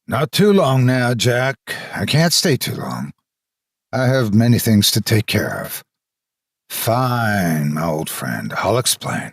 Not too long now, Jack. I can't stay too long. I have many things to take care of. Fine, my old friend. I'll explain.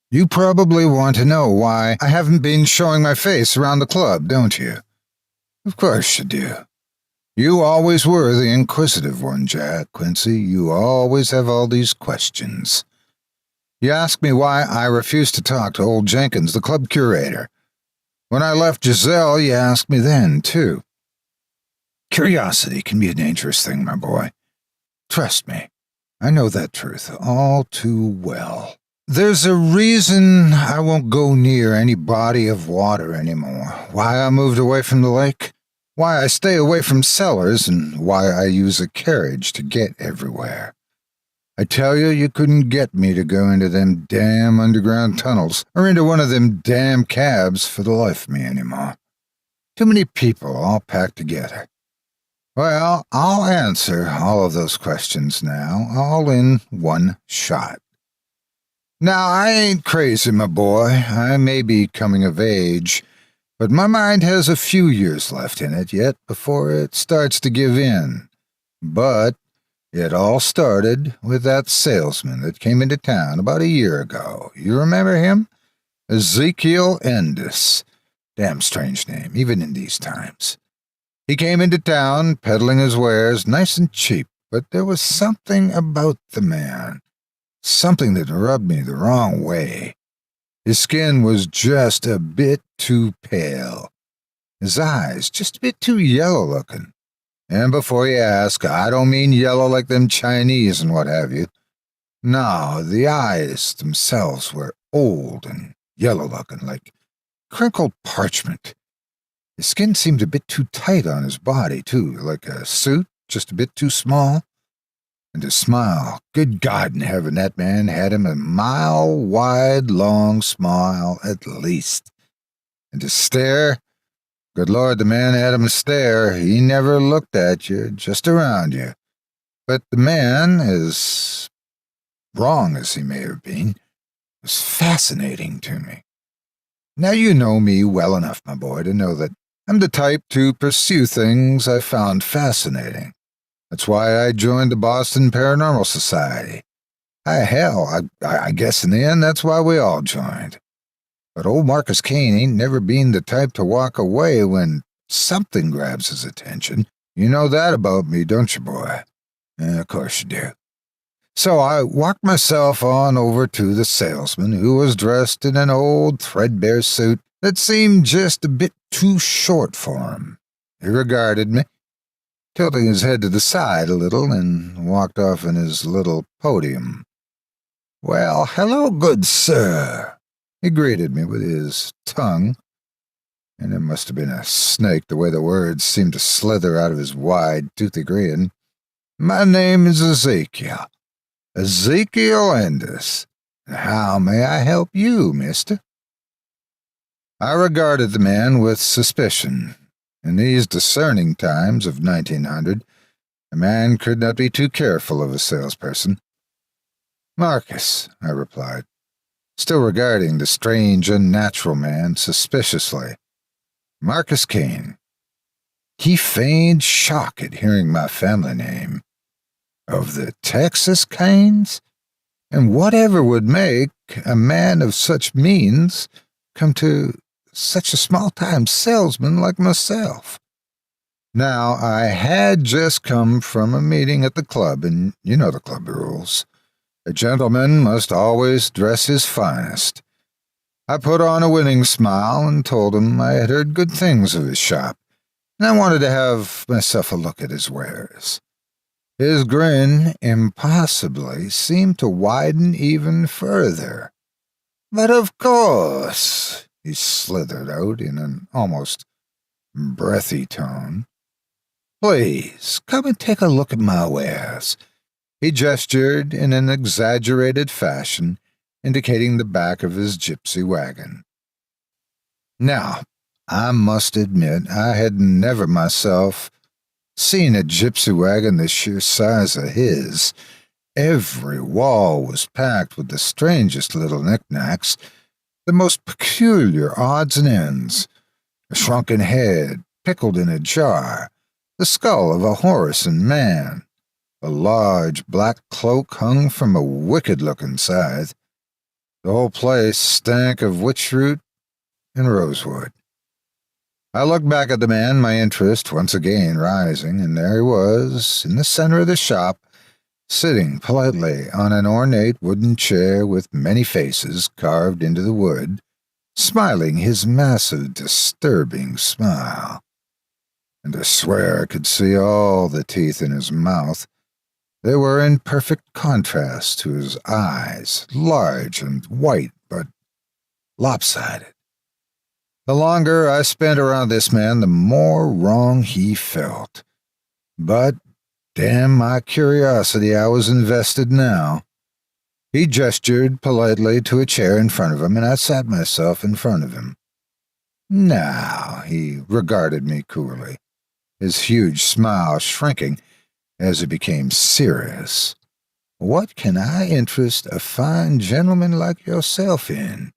You probably want to know why I haven't been showing my face around the club, don't you? Of course you do. You always were the inquisitive one, Jack, Quincy. You always have all these questions. You ask me why I refused to talk to old Jenkins, the club curator. When I left Giselle, you asked me then, too. Curiosity can be a dangerous thing, my boy. Trust me, I know that truth all too well. There's a reason I won't go near any body of water anymore. Why I moved away from the lake, why I stay away from cellars, and why I use a carriage to get everywhere. I tell you, you couldn't get me to go into them damn underground tunnels or into one of them damn cabs for the life of me anymore. Too many people all packed together. Well, I'll answer all of those questions now, all in one shot. Now, I ain't crazy, my boy. I may be coming of age, but my mind has a few years left in it yet before it starts to give in. But it all started with that salesman that came into town about a year ago. You remember him? Ezekiel Endis. Damn strange name, even in these times. He came into town peddling his wares nice and cheap, but there was something about the man. Something that rubbed me the wrong way. His skin was just a bit too pale. His eyes just a bit too yellow-looking. And before you ask, I don't mean yellow like them Chinese and what have you. No, the eyes themselves were old and yellow-looking, like crinkled parchment. His skin seemed a bit too tight on his body, too, like a suit, just a bit too small. And to smile, good God in heaven, that man had him a mile-wide, long smile at least. And to stare, good Lord, the man had him stare. He never looked at you, just around you. But the man, as wrong as he may have been, was fascinating to me. Now you know me well enough, my boy, to know that I'm the type to pursue things I found fascinating. That's why I joined the Boston Paranormal Society. I guess in the end that's why we all joined. But old Marcus Kane ain't never been the type to walk away when something grabs his attention. You know that about me, don't you, boy? Of course you do. So I walked myself on over to the salesman, who was dressed in an old threadbare suit that seemed just a bit too short for him. He regarded me, tilting his head to the side a little, and walked off in his little podium. Well, hello, good sir. He greeted me with his tongue, and it must have been a snake the way the words seemed to slither out of his wide, toothy grin. My name is Ezekiel. Ezekiel Endis. How may I help you, mister? I regarded the man with suspicion. In these discerning times of 1900, a man could not be too careful of a salesperson. Marcus, I replied, still regarding the strange, unnatural man suspiciously. Marcus Kane. He feigned shock at hearing my family name. Of the Texas Kanes? And whatever would make a man of such means come to such a small-time salesman like myself? Now, I had just come from a meeting at the club, and you know the club rules. A gentleman must always dress his finest. I put on a winning smile and told him I had heard good things of his shop, and I wanted to have myself a look at his wares. His grin impossibly seemed to widen even further. But of course, he slithered out in an almost breathy tone. Please, come and take a look at my wares. He gestured in an exaggerated fashion, indicating the back of his gypsy wagon. Now, I must admit I had never myself seen a gypsy wagon the sheer size of his. Every wall was packed with the strangest little knickknacks, the most peculiar odds and ends. A shrunken head, pickled in a jar, the skull of a horse and man. A large black cloak hung from a wicked-looking scythe. The whole place stank of witchroot and rosewood. I looked back at the man, my interest once again rising, and there he was, in the center of the shop, sitting politely on an ornate wooden chair with many faces carved into the wood, smiling his massive, disturbing smile. And I swear I could see all the teeth in his mouth. They were in perfect contrast to his eyes, large and white, but lopsided. The longer I spent around this man, the more wrong he felt. But, damn my curiosity, I was invested now. He gestured politely to a chair in front of him, and I sat myself in front of him. Now, he regarded me coolly, his huge smile shrinking as he became serious. What can I interest a fine gentleman like yourself in?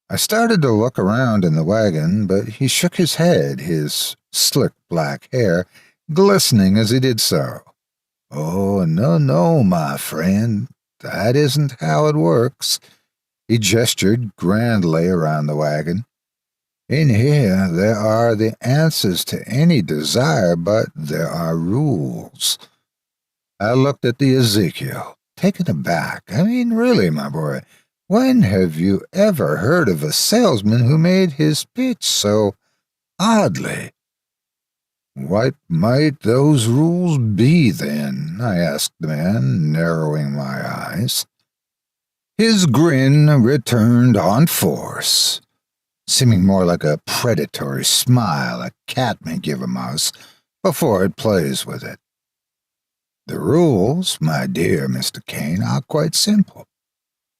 I started to look around in the wagon, but he shook his head, his slick black hair glistening as he did so. Oh, no, my friend. That isn't how it works. He gestured grandly around the wagon. In here, there are the answers to any desire, but there are rules. I looked at the Ezekiel, taken aback. I mean, really, my boy, when have you ever heard of a salesman who made his pitch so oddly? What might those rules be, then? I asked the man, narrowing my eyes. His grin returned on force, seeming more like a predatory smile a cat may give a mouse before it plays with it. The rules, my dear Mr. Kane, are quite simple.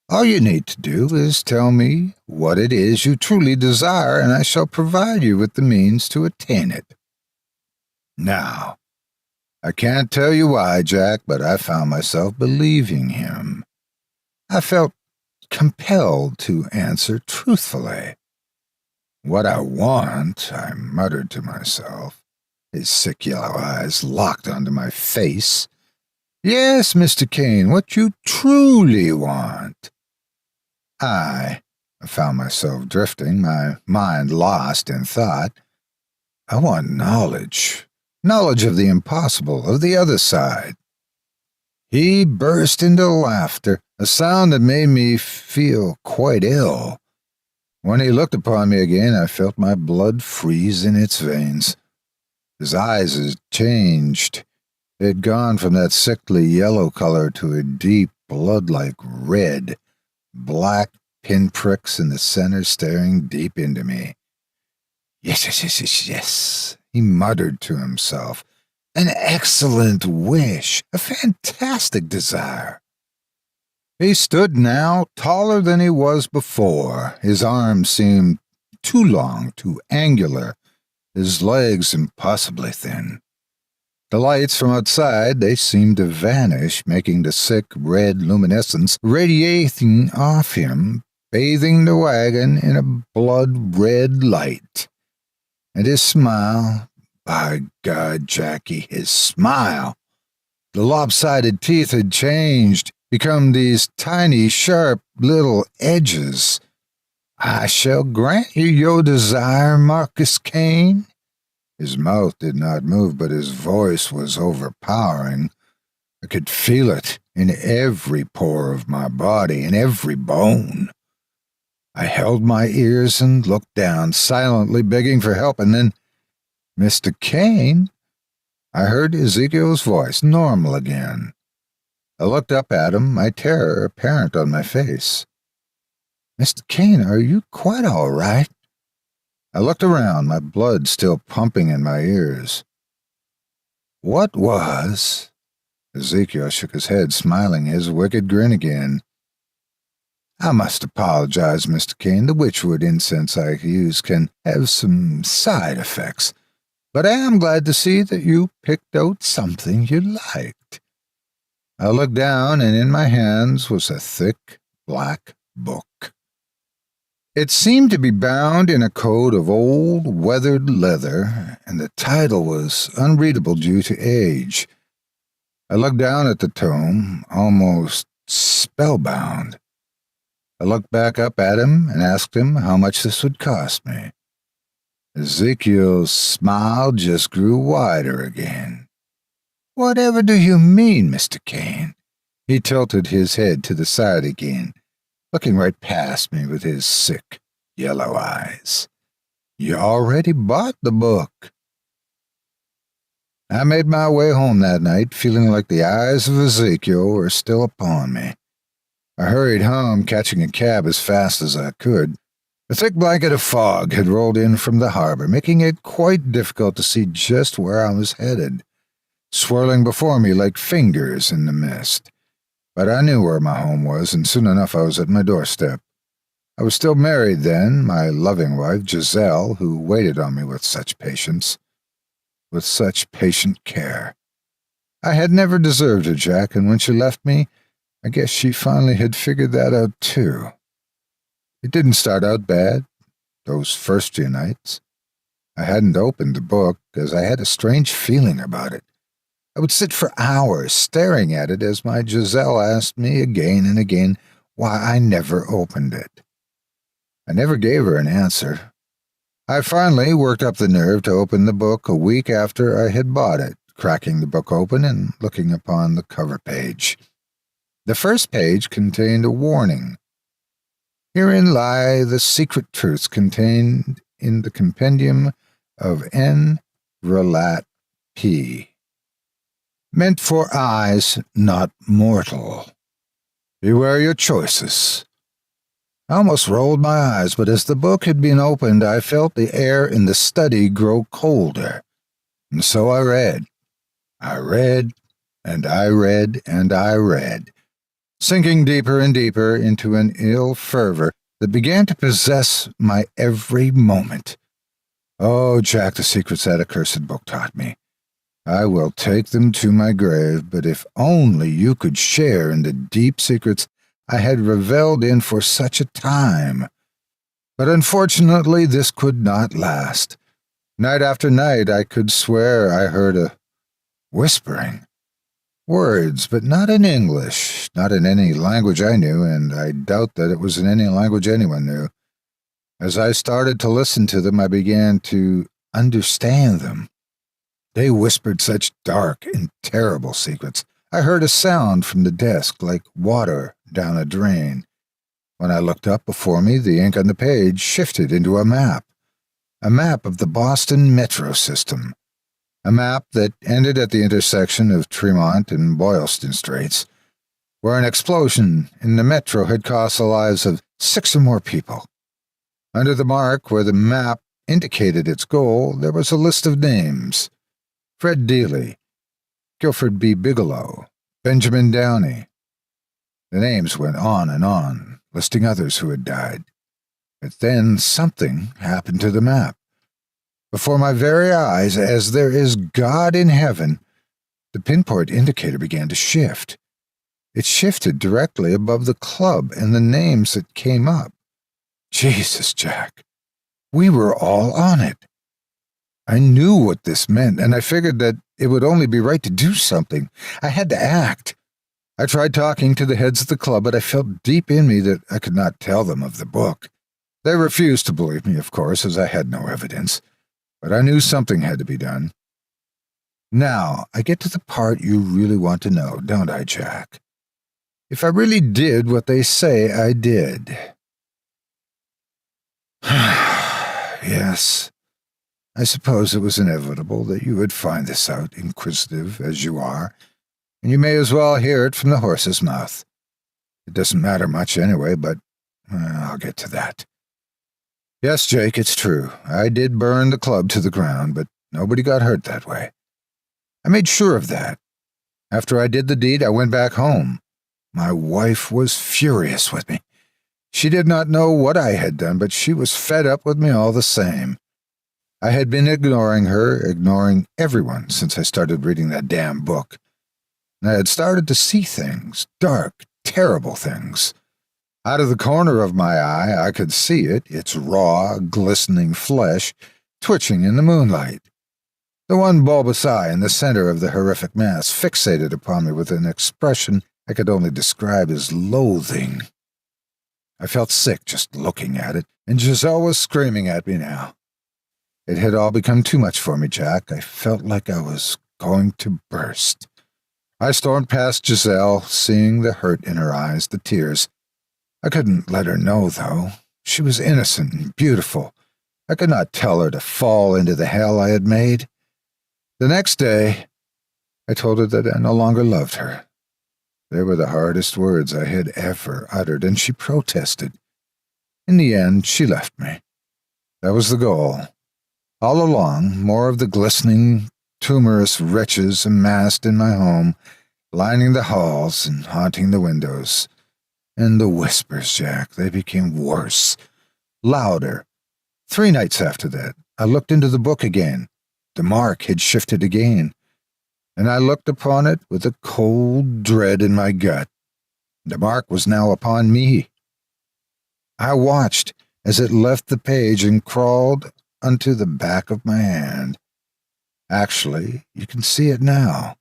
All you need to do is tell me what it is you truly desire, and I shall provide you with the means to attain it. Now, I can't tell you why, Jack, but I found myself believing him. I felt compelled to answer truthfully. What I want, I muttered to myself, his sick yellow eyes locked onto my face. Yes, Mr. Kane, what you truly want. I found myself drifting, my mind lost in thought. I want knowledge. Knowledge of the impossible, of the other side. He burst into laughter, a sound that made me feel quite ill. When he looked upon me again, I felt my blood freeze in its veins. His eyes had changed. They had gone from that sickly yellow color to a deep, blood-like red, black pinpricks in the center staring deep into me. Yes, he muttered to himself. An excellent wish, a fantastic desire. He stood now taller than he was before. His arms seemed too long, too angular, his legs impossibly thin. The lights from outside, they seemed to vanish, making the sick red luminescence radiating off him, bathing the wagon in a blood-red light. And his smile, by God, Jackie, his smile. The lopsided teeth had changed, become these tiny, sharp little edges. I shall grant you your desire, Marcus Kane. His mouth did not move, but his voice was overpowering. I could feel it in every pore of my body, in every bone. I held my ears and looked down, silently begging for help, and then, Mr. Kane, I heard Ezekiel's voice, normal again. I looked up at him, my terror apparent on my face. Mr. Kane, are you quite all right? I looked around, my blood still pumping in my ears. What was? Ezekiel shook his head, smiling his wicked grin again. I must apologize, Mr. Kane. The witchwood incense I use can have some side effects, but I am glad to see that you picked out something you liked. I looked down, and in my hands was a thick, black book. It seemed to be bound in a coat of old, weathered leather, and the title was unreadable due to age. I looked down at the tome, almost spellbound. I looked back up at him and asked him how much this would cost me. Ezekiel's smile just grew wider again. "Whatever do you mean, Mr. Kane?" He tilted his head to the side again, looking right past me with his sick, yellow eyes. "You already bought the book." I made my way home that night, feeling like the eyes of Ezekiel were still upon me. I hurried home, catching a cab as fast as I could. A thick blanket of fog had rolled in from the harbor, making it quite difficult to see just where I was headed, swirling before me like fingers in the mist. But I knew where my home was, and soon enough I was at my doorstep. I was still married then, my loving wife, Giselle, who waited on me with such patience, with such patient care. I had never deserved her, Jack, and when she left me, I guess she finally had figured that out too. It didn't start out bad, those first few nights. I hadn't opened the book, as I had a strange feeling about it. I would sit for hours staring at it as my Giselle asked me again and again why I never opened it. I never gave her an answer. I finally worked up the nerve to open the book a week after I had bought it, cracking the book open and looking upon the cover page. The first page contained a warning. "Herein lie the secret truths contained in the compendium of N. Relat P. Meant for eyes not mortal. Beware your choices." I almost rolled my eyes, but as the book had been opened, I felt the air in the study grow colder. And so I read. I read, and I read, and I read, sinking deeper and deeper into an ill fervor that began to possess my every moment. Oh, Jack, the secrets that accursed book taught me. I will take them to my grave, but if only you could share in the deep secrets I had reveled in for such a time. But unfortunately, this could not last. Night after night, I could swear I heard a whispering. Words, but not in English, not in any language I knew, and I doubt that it was in any language anyone knew. As I started to listen to them, I began to understand them. They whispered such dark and terrible secrets. I heard a sound from the desk like water down a drain. When I looked up before me, the ink on the page shifted into a map of the Boston metro system, a map that ended at the intersection of Tremont and Boylston Streets, where an explosion in the metro had cost the lives of 6 or more people. Under the mark where the map indicated its goal, there was a list of names: Fred Dealey, Guilford B. Bigelow, Benjamin Downey. The names went on, listing others who had died. But then something happened to the map. Before my very eyes, as there is God in heaven, the pinpoint indicator began to shift. It shifted directly above the club and the names that came up. Jesus, Jack, we were all on it. I knew what this meant, and I figured that it would only be right to do something. I had to act. I tried talking to the heads of the club, but I felt deep in me that I could not tell them of the book. They refused to believe me, of course, as I had no evidence. But I knew something had to be done. Now, I get to the part you really want to know, don't I, Jack? If I really did what they say I did. Yes. I suppose it was inevitable that you would find this out, inquisitive as you are, and you may as well hear it from the horse's mouth. It doesn't matter much anyway, but I'll get to that. Yes, Jake, it's true. I did burn the club to the ground, but nobody got hurt that way. I made sure of that. After I did the deed, I went back home. My wife was furious with me. She did not know what I had done, but she was fed up with me all the same. I had been ignoring her, ignoring everyone since I started reading that damn book. And I had started to see things, dark, terrible things. Out of the corner of my eye, I could see it, its raw, glistening flesh, twitching in the moonlight. The one bulbous eye in the center of the horrific mass fixated upon me with an expression I could only describe as loathing. I felt sick just looking at it, and Giselle was screaming at me now. It had all become too much for me, Jack. I felt like I was going to burst. I stormed past Giselle, seeing the hurt in her eyes, the tears. I couldn't let her know, though. She was innocent and beautiful. I could not tell her to fall into the hell I had made. The next day, I told her that I no longer loved her. They were the hardest words I had ever uttered, and she protested. In the end, she left me. That was the goal. All along, more of the glistening, tumorous wretches amassed in my home, lining the halls and haunting the windows. And the whispers, Jack, they became worse, louder. 3 nights after that, I looked into the book again. The mark had shifted again, and I looked upon it with a cold dread in my gut. The mark was now upon me. I watched as it left the page and crawled unto the back of my hand. Actually, you can see it now.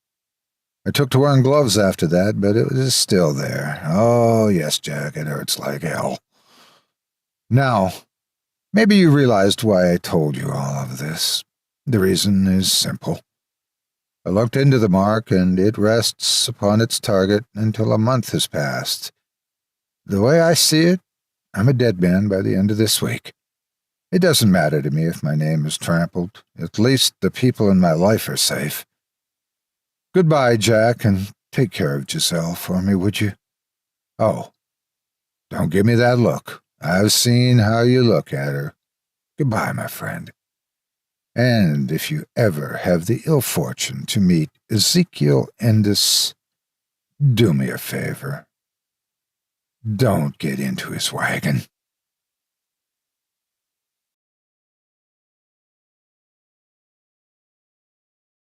I took to wearing gloves after that, but it was still there. Oh, yes, Jack, it hurts like hell. Now, maybe you realized why I told you all of this. The reason is simple. I looked into the mark, and it rests upon its target until a month has passed. The way I see it, I'm a dead man by the end of this week. It doesn't matter to me if my name is trampled. At least the people in my life are safe. Goodbye, Jack, and take care of Giselle for me, would you? Oh, don't give me that look. I've seen how you look at her. Goodbye, my friend. And if you ever have the ill fortune to meet Ezekiel Endis, do me a favor. Don't get into his wagon.